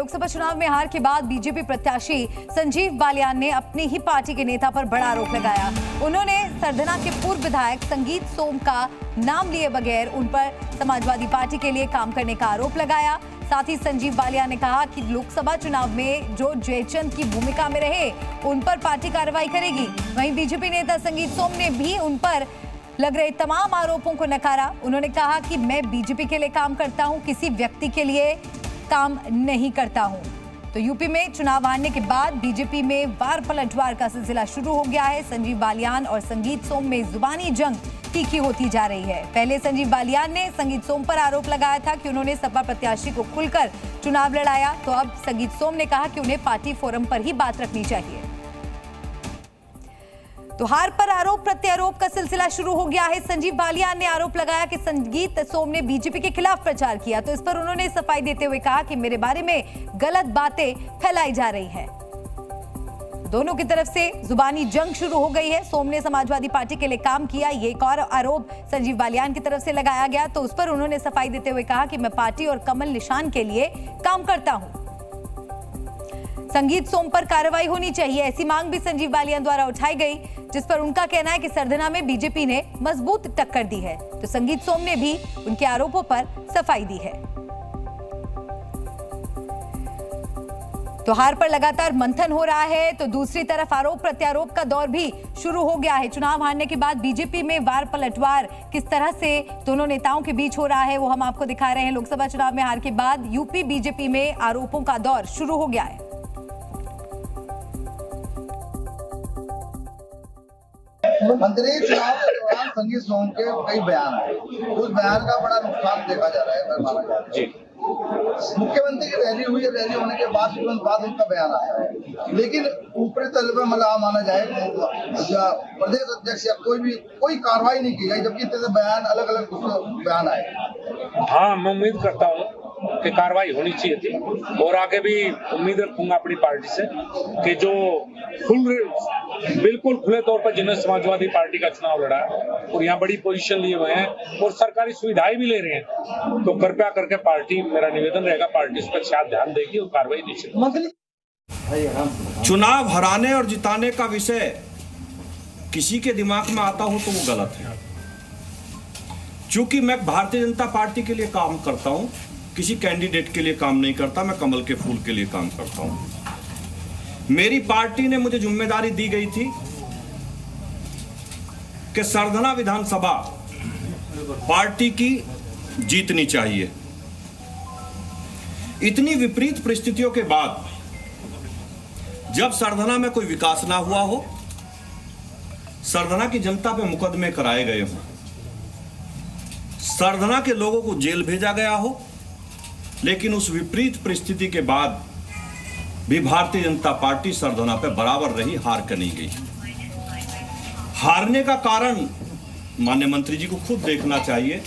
लोकसभा चुनाव में हार के बाद बीजेपी प्रत्याशी संजीव बालियान ने अपनी ही पार्टी के नेता पर बड़ा आरोप लगाया। उन्होंने सरधना के पूर्व विधायक संगीत सोम का नाम लिए बगैर उन पर समाजवादी पार्टी के लिए काम करने का आरोप लगाया। साथ ही संजीव बालियान ने कहा कि लोकसभा चुनाव में जो जयचंद की भूमिका में रहे उन पर पार्टी कार्रवाई करेगी। वहीं बीजेपी नेता संगीत सोम ने भी उन पर लग रहे तमाम आरोपों को नकारा। उन्होंने कहा कि मैं बीजेपी के लिए काम करता हूं, किसी व्यक्ति के लिए काम नहीं करता हूं। तो यूपी में चुनाव हारने के बाद बीजेपी में वार पलटवार का सिलसिला शुरू हो गया है। संजीव बालियान और संगीत सोम में जुबानी जंग तीखी होती जा रही है। पहले संजीव बालियान ने संगीत सोम पर आरोप लगाया था कि उन्होंने सपा प्रत्याशी को खुलकर चुनाव लड़ाया, तो अब संगीत सोम ने कहा कि उन्हें पार्टी फोरम पर ही बात रखनी चाहिए। तो हार पर आरोप प्रत्यारोप का सिलसिला शुरू हो गया है। संजीव बालियान ने आरोप लगाया कि संगीत सोम ने बीजेपी के खिलाफ प्रचार किया, तो इस पर उन्होंने सफाई देते हुए कहा कि मेरे बारे में गलत बातें फैलाई जा रही हैं। दोनों की तरफ से जुबानी जंग शुरू हो गई है। सोम ने समाजवादी पार्टी के लिए काम किया, ये एक और आरोप संजीव बालियान की तरफ से लगाया गया, तो उस पर उन्होंने सफाई देते हुए कहा कि मैं पार्टी और कमल निशान के लिए काम करता हूं। संगीत सोम पर कार्रवाई होनी चाहिए, ऐसी मांग भी संजीव बालियान द्वारा उठाई गई, जिस पर उनका कहना है कि सरधना में बीजेपी ने मजबूत टक्कर दी है। तो संगीत सोम ने भी उनके आरोपों पर सफाई दी है। तो हार पर लगातार मंथन हो रहा है, तो दूसरी तरफ आरोप प्रत्यारोप का दौर भी शुरू हो गया है। चुनाव हारने के बाद बीजेपी में वार पलटवार किस तरह से दोनों नेताओं के बीच हो रहा है वो हम आपको दिखा रहे हैं। लोकसभा चुनाव में हार के बाद यूपी बीजेपी में आरोपों का दौर शुरू हो गया है। मंत्री चुनाव के दौरान संगीत सोम के कई बयान आए, उस बयान का बड़ा नुकसान देखा जा रहा है, माना जा रहा है। मुख्यमंत्री की रैली हुई, रैली होने के बाद तुरंत बाद उनका बयान आया है, लेकिन ऊपरी तल पर मतलब माना जाए प्रदेश अध्यक्ष या कोई कार्रवाई नहीं की गई, जबकि इतने बयान अलग अलग बयान आए। हाँ, मैं उम्मीद करता हूँ कि कार्रवाई होनी चाहिए थी और आगे भी उम्मीद रखूंगा अपनी पार्टी से कि जो बिल्कुल खुले तौर पर जिन्होंने समाजवादी पार्टी का चुनाव लड़ा और यहाँ बड़ी पोजीशन लिए हुए हैं और सरकारी सुविधाएं भी ले रहे हैं, तो कृपया करके पार्टी, मेरा निवेदन रहेगा, पार्टी इस पर शायद ध्यान देगी और कार्रवाई निश्चित। चुनाव हराने और जिताने का विषय किसी के दिमाग में आता हो तो वो गलत है। चूंकि मैं भारतीय जनता पार्टी के लिए काम करता हूं, किसी कैंडिडेट के लिए काम नहीं करता, मैं कमल के फूल के लिए काम करता हूं। मेरी पार्टी ने मुझे जिम्मेदारी दी गई थी कि सरधना विधानसभा पार्टी की जीतनी चाहिए। इतनी विपरीत परिस्थितियों के बाद जब सरधना में कोई विकास ना हुआ हो, सरधना की जनता पे मुकदमे कराए गए हों, सरधना के लोगों को जेल भेजा गया हो, लेकिन उस विपरीत परिस्थिति के बाद भी भारतीय जनता पार्टी सरधना पे बराबर रही, हार कर नहीं गई। हारने का कारण माननीय मंत्री जी को खुद देखना चाहिए।